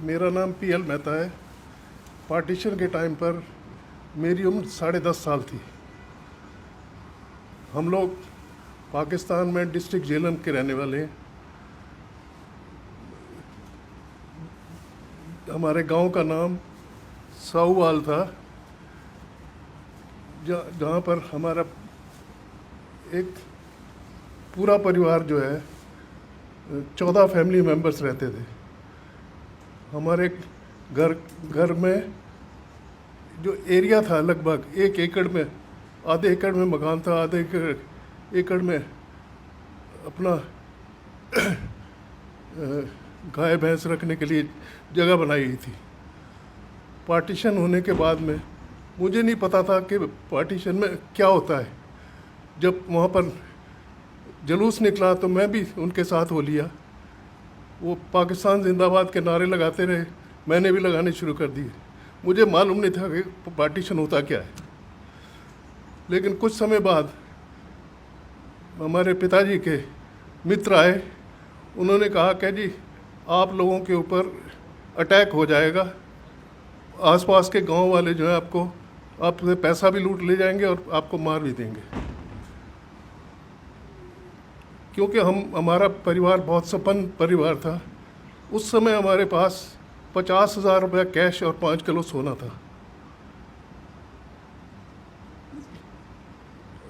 मेरा नाम पीएल मेहता है। पार्टीशन के टाइम पर मेरी उम्र 10.5 साल थी। हम लोग पाकिस्तान में डिस्ट्रिक्ट झेलम के रहने वाले हैं। हमारे गांव का नाम साहूवाल था, जहाँ पर हमारा एक पूरा परिवार जो है 14 फैमिली मेंबर्स रहते थे। हमारे घर में जो एरिया था लगभग 1 एकड़ में, आधे एकड़ में मकान था, आधे एकड़ में अपना गाय भैंस रखने के लिए जगह बनाई गई थी। पार्टीशन होने के बाद में मुझे नहीं पता था कि पार्टीशन में क्या होता है। जब वहाँ पर जुलूस निकला तो मैं भी उनके साथ हो लिया। वो पाकिस्तान जिंदाबाद के नारे लगाते रहे, मैंने भी लगाने शुरू कर दिए। मुझे मालूम नहीं था कि पार्टीशन होता क्या है। लेकिन कुछ समय बाद हमारे पिताजी के मित्र आए। उन्होंने कहा कि जी आप लोगों के ऊपर अटैक हो जाएगा, आसपास के गांव वाले जो है आपसे पैसा भी लूट ले जाएंगे और आपको मार भी देंगे। क्योंकि हमारा परिवार बहुत संपन्न परिवार था। उस समय हमारे पास 50,000 रुपये कैश और 5 किलो सोना था।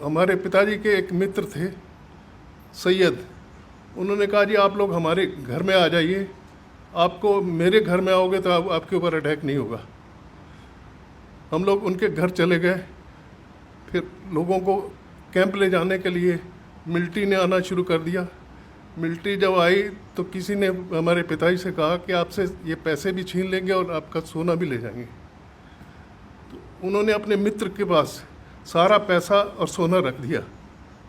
हमारे पिताजी के एक मित्र थे सैयद। उन्होंने कहा जी आप लोग हमारे घर में आ जाइए, आपको मेरे घर में आओगे तो आपके ऊपर अटैक नहीं होगा। हम लोग उनके घर चले गए। फिर लोगों को कैंप ले जाने के लिए मिलिट्री ने आना शुरू कर दिया। मिलिट्री जब आई तो किसी ने हमारे पिताजी से कहा कि आपसे ये पैसे भी छीन लेंगे और आपका सोना भी ले जाएंगे। तो उन्होंने अपने मित्र के पास सारा पैसा और सोना रख दिया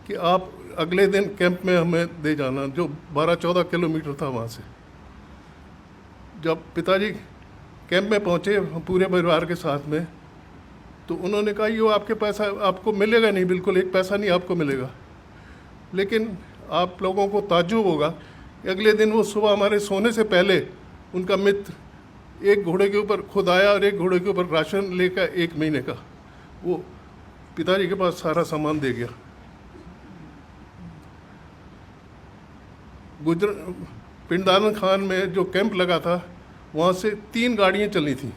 कि आप अगले दिन कैंप में हमें दे जाना, जो 12-14 किलोमीटर था वहाँ से। जब पिताजी कैंप में पहुँचे पूरे परिवार के साथ में, तो उन्होंने कहा ये आपके पैसा आपको मिलेगा नहीं, बिल्कुल एक पैसा नहीं आपको मिलेगा। लेकिन आप लोगों को ताज्जुब होगा कि अगले दिन वो सुबह हमारे सोने से पहले उनका मित्र एक घोड़े के ऊपर खुद आया और एक घोड़े के ऊपर राशन लेकर 1 महीने का वो पिताजी के पास सारा सामान दे गया। पिंडारन खान में जो कैंप लगा था वहाँ से 3 गाड़ियाँ चली थी।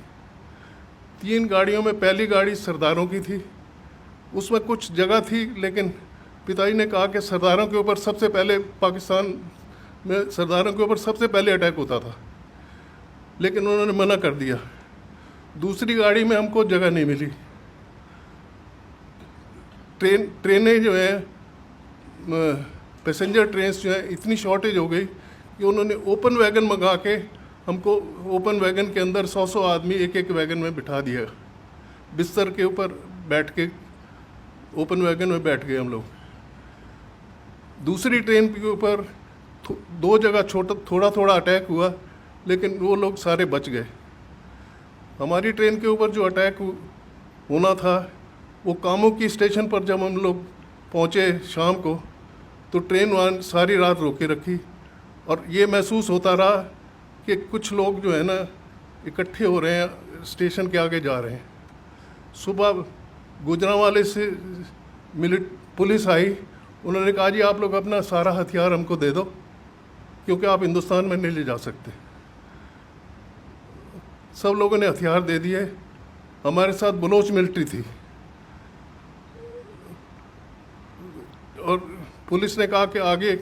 3 गाड़ियों में पहली गाड़ी सरदारों की थी। उसमें कुछ जगह थी, लेकिन पिताजी ने कहा कि सरदारों के ऊपर सबसे पहले, पाकिस्तान में सरदारों के ऊपर सबसे पहले अटैक होता था, लेकिन उन्होंने मना कर दिया। दूसरी गाड़ी में हमको जगह नहीं मिली। ट्रेनें जो है, पैसेंजर ट्रेन जो है, इतनी शॉर्टेज हो गई कि उन्होंने ओपन वैगन मंगा के हमको ओपन वैगन के अंदर 100 आदमी एक वैगन में बिठा दिया। बिस्तर के ऊपर बैठ के ओपन वैगन में बैठ गए हम लोग। दूसरी ट्रेन के ऊपर 2 जगह थोड़ा थोड़ा अटैक हुआ, लेकिन वो लोग सारे बच गए। हमारी ट्रेन के ऊपर जो अटैक होना था, वो कामों की स्टेशन पर जब हम लोग पहुँचे शाम को, तो ट्रेन वहाँ सारी रात रोके रखी। और ये महसूस होता रहा कि कुछ लोग जो है ना इकट्ठे हो रहे हैं, स्टेशन के आगे जा रहे हैं। सुबह गुजरांवाले से पुलिस आई। उन्होंने कहा जी आप लोग अपना सारा हथियार हमको दे दो, क्योंकि आप हिंदुस्तान में नहीं ले जा सकते। सब लोगों ने हथियार दे दिए। हमारे साथ बलोच मिलिट्री थी और पुलिस ने कहा कि आगे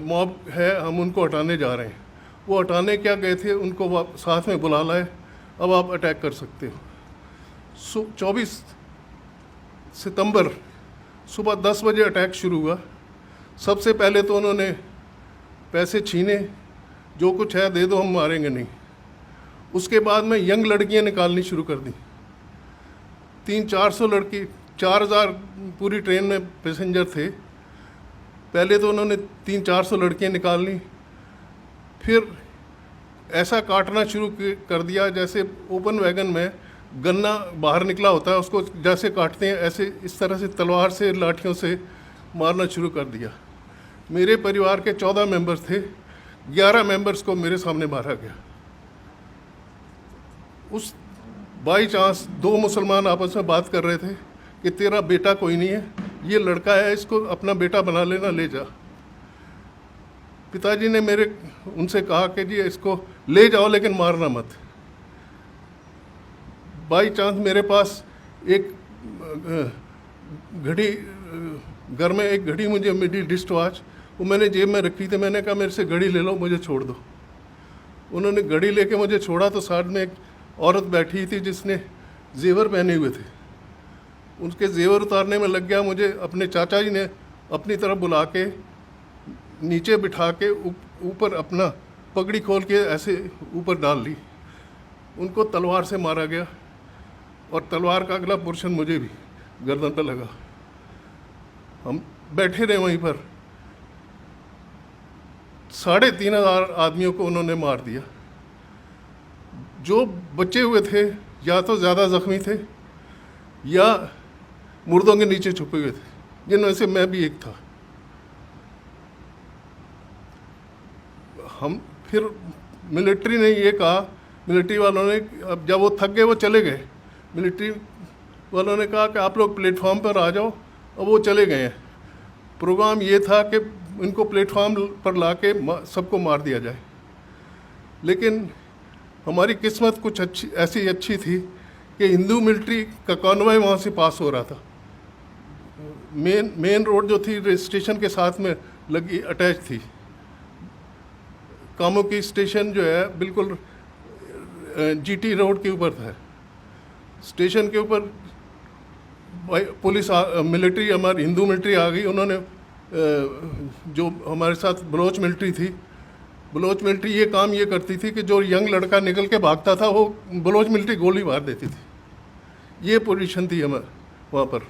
मॉब है, हम उनको हटाने जा रहे हैं। वो हटाने क्या गए थे, उनको साथ में बुला लाए, अब आप अटैक कर सकते हो। 24 सितंबर सुबह 10 बजे अटैक शुरू हुआ। सबसे पहले तो उन्होंने पैसे छीने, जो कुछ है दे दो, हम मारेंगे नहीं। उसके बाद में यंग लड़कियां निकालनी शुरू कर दी। 300-400 लड़की, 4000 पूरी ट्रेन में पैसेंजर थे। पहले तो उन्होंने 300-400 लड़कियां निकाल ली। फिर ऐसा काटना शुरू कर दिया जैसे ओपन वैगन में गन्ना बाहर निकला होता है, उसको जैसे काटते हैं ऐसे इस तरह से तलवार से, लाठियों से मारना शुरू कर दिया। मेरे परिवार के 14 मेंबर्स थे, 11 मेंबर्स को मेरे सामने मारा गया। उस बाई चांस दो मुसलमान आपस में बात कर रहे थे कि तेरा बेटा कोई नहीं है, ये लड़का है, इसको अपना बेटा बना लेना, ले जा। पिताजी ने मेरे उनसे कहा कि जी इसको ले जाओ लेकिन मारना मत। बाई चांस मेरे पास एक घड़ी, घर में एक घड़ी मुझे मिली, डिस्ट वॉच, वो मैंने जेब में रखी थी। मैंने कहा मेरे से घड़ी ले लो, मुझे छोड़ दो। उन्होंने घड़ी लेके मुझे छोड़ा तो साथ में एक औरत बैठी थी जिसने जेवर पहने हुए थे। उनके जेवर उतारने में लग गया। मुझे अपने चाचा जी ने अपनी तरफ बुला के नीचे बिठा के ऊपर अपना पगड़ी खोल के ऐसे ऊपर डाल ली। उनको तलवार से मारा गया और तलवार का अगला पोर्शन मुझे भी गर्दन पर लगा। हम बैठे रहे वहीं पर। 3,500 आदमियों को उन्होंने मार दिया। जो बचे हुए थे या तो ज़्यादा ज़ख्मी थे या मुर्दों के नीचे छुपे हुए थे, जिनमें से मैं भी एक था। हम फिर मिलिट्री ने ये कहा, मिलिट्री वालों ने, अब जब वो थक गए वो चले गए, मिलिट्री वालों ने कहा कि आप लोग प्लेटफॉर्म पर आ जाओ। अब वो चले गए हैं। प्रोग्राम ये था कि इनको प्लेटफॉर्म पर ला के सबको मार दिया जाए। लेकिन हमारी किस्मत कुछ ऐसी अच्छी थी कि हिंदू मिलिट्री का कॉन्वॉय वहाँ से पास हो रहा था। मेन रोड जो थी स्टेशन के साथ में लगी, अटैच थी। कामुकी स्टेशन जो है बिल्कुल जीटी रोड के ऊपर था। स्टेशन के ऊपर पुलिस मिलिट्री, हमारी हिंदू मिलिट्री आ गई। उन्होंने जो हमारे साथ बलोच मिलिट्री थी, बलोच मिलिट्री ये काम ये करती थी कि जो यंग लड़का निकल के भागता था वो बलोच मिलिट्री गोली मार देती थी। ये पोजीशन थी हमारे वहाँ पर।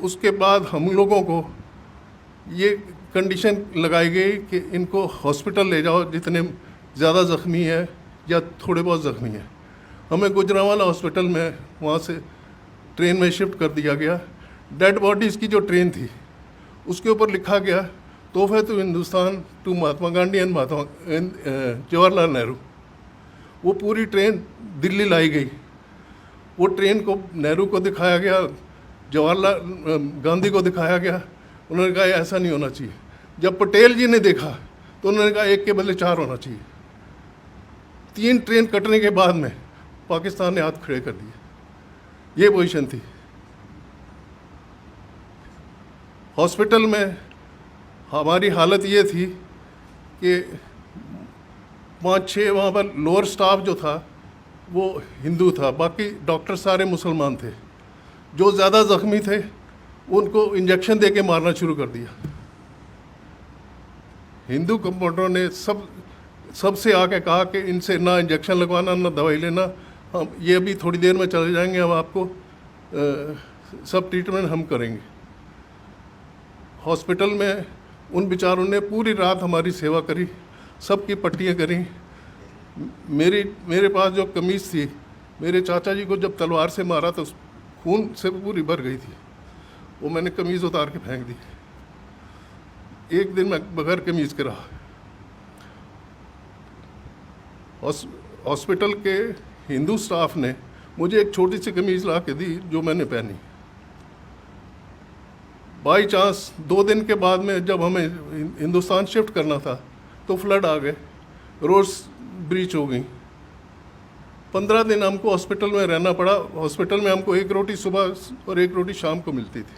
उसके बाद हम लोगों को ये कंडीशन लगाई गई कि इनको हॉस्पिटल ले जाओ जितने ज़्यादा ज़ख्मी है या थोड़े बहुत ज़ख्मी हैं। हमें गुजरांवाला हॉस्पिटल में वहाँ से ट्रेन में शिफ्ट कर दिया गया। डेड बॉडीज़ की जो ट्रेन थी उसके ऊपर लिखा गया तोहफे to Hindustan to Mahatma Gandhi and Jawaharlal Nehru. वो पूरी ट्रेन दिल्ली लाई गई। वो ट्रेन को नेहरू को दिखाया गया, जवाहरलाल गांधी को दिखाया गया। उन्होंने कहा ऐसा नहीं होना चाहिए। जब पटेल जी ने देखा तो उन्होंने कहा एक के बदले 4 होना चाहिए। 3 ट्रेन कटने के बाद में पाकिस्तान ने हाथ खड़े कर दिए। ये पोजीशन थी। हॉस्पिटल में हमारी हालत ये थी कि 5-6 वहाँ पर लोअर स्टाफ जो था वो हिंदू था, बाकी डॉक्टर सारे मुसलमान थे। जो ज़्यादा ज़ख्मी थे उनको इंजेक्शन दे के मारना शुरू कर दिया। हिंदू कंपाउंडरों ने सबसे आके कहा कि इनसे ना इंजेक्शन लगवाना ना दवाई लेना, हम ये अभी थोड़ी देर में चले जाएंगे, हम आपको सब ट्रीटमेंट हम करेंगे। हॉस्पिटल में उन बेचारों ने पूरी रात हमारी सेवा करी, सबकी पट्टियाँ करी। मेरे पास जो कमीज़ थी, मेरे चाचा जी को जब तलवार से मारा तो खून से पूरी भर गई थी। वो मैंने कमीज़ उतार के फेंक दी। एक दिन मैं बगैर कमीज़ के रहा। हॉस्पिटल के हिंदू स्टाफ ने मुझे एक छोटी सी कमीज़ ला के दी जो मैंने पहनी। बाई चांस 2 दिन के बाद में जब हमें हिंदुस्तान शिफ्ट करना था तो फ्लड आ गए, रोड्स ब्रीच हो गई। 15 दिन हमको हॉस्पिटल में रहना पड़ा। हॉस्पिटल में हमको 1 रोटी सुबह और 1 रोटी शाम को मिलती थी,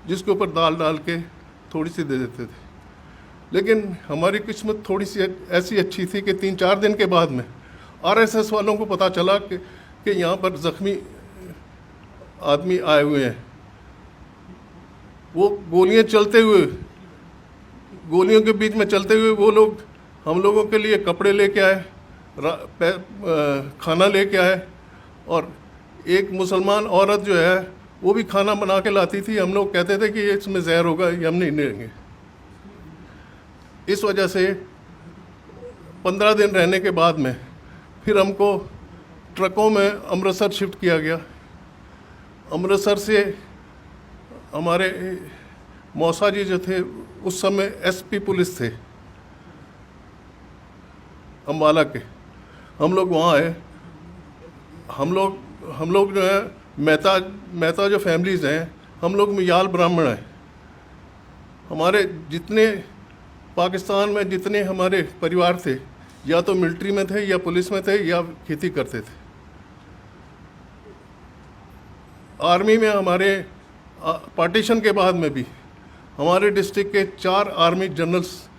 जिसके ऊपर दाल डाल के थोड़ी सी दे देते थे। लेकिन हमारी किस्मत थोड़ी सी ऐसी अच्छी थी कि 3-4 दिन के बाद में आरएसएस वालों को पता चला कि यहाँ पर ज़ख्मी आदमी आए हुए हैं। वो गोलियाँ चलते हुए, गोलियों के बीच में चलते हुए वो लोग हम लोगों के लिए कपड़े लेके आए, खाना लेके आए। और एक मुसलमान औरत जो है वो भी खाना बना के लाती थी। हम लोग कहते थे कि इसमें जहर होगा, ये हम नहीं लेंगे। इस वजह से 15 दिन रहने के बाद में फिर हमको ट्रकों में अमृतसर शिफ्ट किया गया। अमृतसर से हमारे मौसा जी जो थे उस समय एसपी पुलिस थे, अम्बाला के, हम लोग वहाँ आए। हम लोग जो है मेहता जो फैमिलीज़ हैं, हम लोग मियाल ब्राह्मण हैं। हमारे जितने पाकिस्तान में जितने हमारे परिवार थे, या तो मिलिट्री में थे या पुलिस में थे या खेती करते थे। आर्मी में हमारे पार्टीशन के बाद में भी हमारे डिस्ट्रिक्ट के 4 आर्मी जनरल्स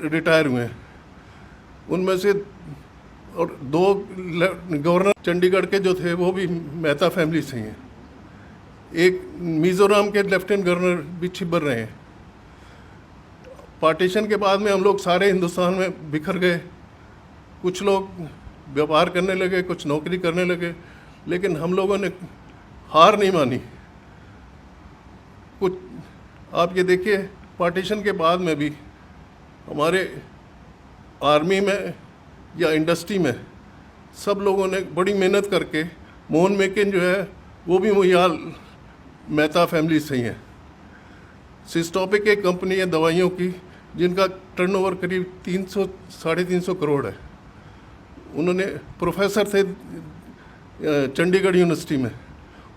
रिटायर हुए हैं। उनमें से और 2 गवर्नर चंडीगढ़ के जो थे वो भी मेहता फैमिली से हैं। एक मिज़ोरम के लेफ्टिनेंट गवर्नर भी छिबर रहे हैं। पार्टीशन के बाद में हम लोग सारे हिंदुस्तान में बिखर गए। कुछ लोग व्यापार करने लगे, कुछ नौकरी करने लगे, लेकिन हम लोगों ने हार नहीं मानी। कुछ आप ये देखिए, पार्टीशन के बाद में भी हमारे आर्मी में या इंडस्ट्री में सब लोगों ने बड़ी मेहनत करके, मोहन मेकिन जो है वो भी मुयाल मेहता फैमिली से ही है। सिस्टोपिक एक कंपनी है दवाइयों की, जिनका टर्नओवर करीब 300-350 करोड़ है। उन्होंने प्रोफेसर थे चंडीगढ़ यूनिवर्सिटी में,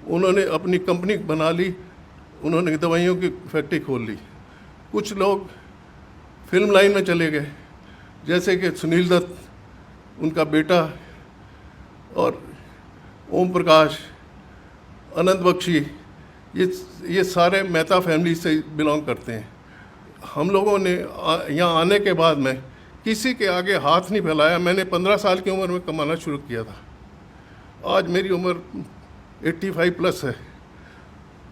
उन्होंने अपनी कंपनी बना ली, उन्होंने दवाइयों की फैक्ट्री खोल ली। कुछ लोग फिल्म लाइन में चले गए, जैसे कि सुनील दत्त, उनका बेटा, और ओम प्रकाश, अनंत बख्शी, ये सारे मेहता फैमिली से बिलोंग करते हैं। हम लोगों ने यहाँ आने के बाद में किसी के आगे हाथ नहीं फैलाया। मैंने 15 साल की उम्र में कमाना शुरू किया था। आज मेरी उम्र 85 प्लस है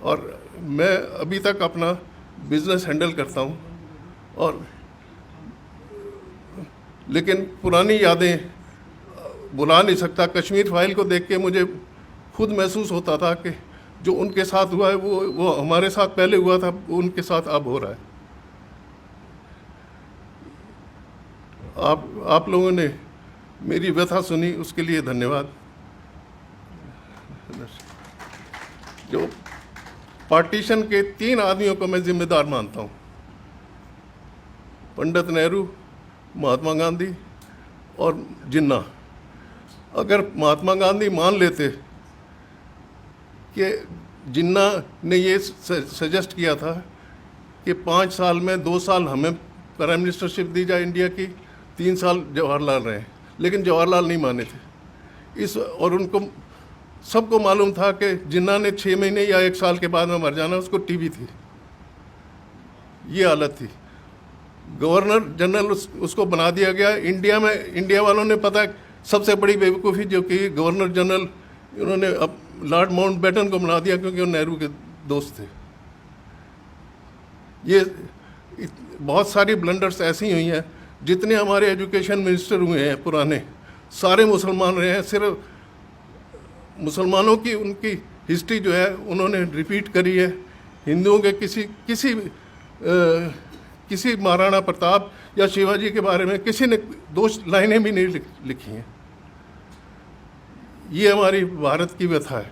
और मैं अभी तक अपना बिजनेस हैंडल करता हूँ। और लेकिन पुरानी यादें भुला नहीं सकता। कश्मीर फाइल को देख के मुझे खुद महसूस होता था कि जो उनके साथ हुआ है वो हमारे साथ पहले हुआ था, उनके साथ अब हो रहा है। आप लोगों ने मेरी व्यथा सुनी, उसके लिए धन्यवाद। जो पार्टीशन के 3 आदमियों को मैं जिम्मेदार मानता हूँ, पंडित नेहरू, महात्मा गांधी और जिन्ना। अगर महात्मा गांधी मान लेते कि जिन्ना ने ये सजेस्ट किया था कि 5 साल में 2 साल हमें प्राइम मिनिस्टरशिप दी जाए इंडिया की, 3 साल जवाहरलाल रहे, लेकिन जवाहरलाल नहीं माने थे। और उनको सबको मालूम था कि जिन्ना ने 6 महीने या 1 साल के बाद में मर जाना, उसको टीबी थी, ये हालत थी। गवर्नर जनरल उसको बना दिया गया। इंडिया वालों ने पता सबसे बड़ी बेवकूफ़ी जो कि गवर्नर जनरल उन्होंने अब लॉर्ड माउंटबेटन को बना दिया, क्योंकि वो नेहरू के दोस्त थे। ये बहुत सारी ब्लंडर्स ऐसी हुई हैं। जितने हमारे एजुकेशन मिनिस्टर हुए हैं पुराने, सारे मुसलमान रहे हैं। सिर्फ मुसलमानों की उनकी हिस्ट्री जो है उन्होंने रिपीट करी है। हिंदुओं के किसी महाराणा प्रताप या शिवाजी के बारे में किसी ने 2 लाइनें भी नहीं लिखी हैं। ये हमारी भारत की व्यथा है।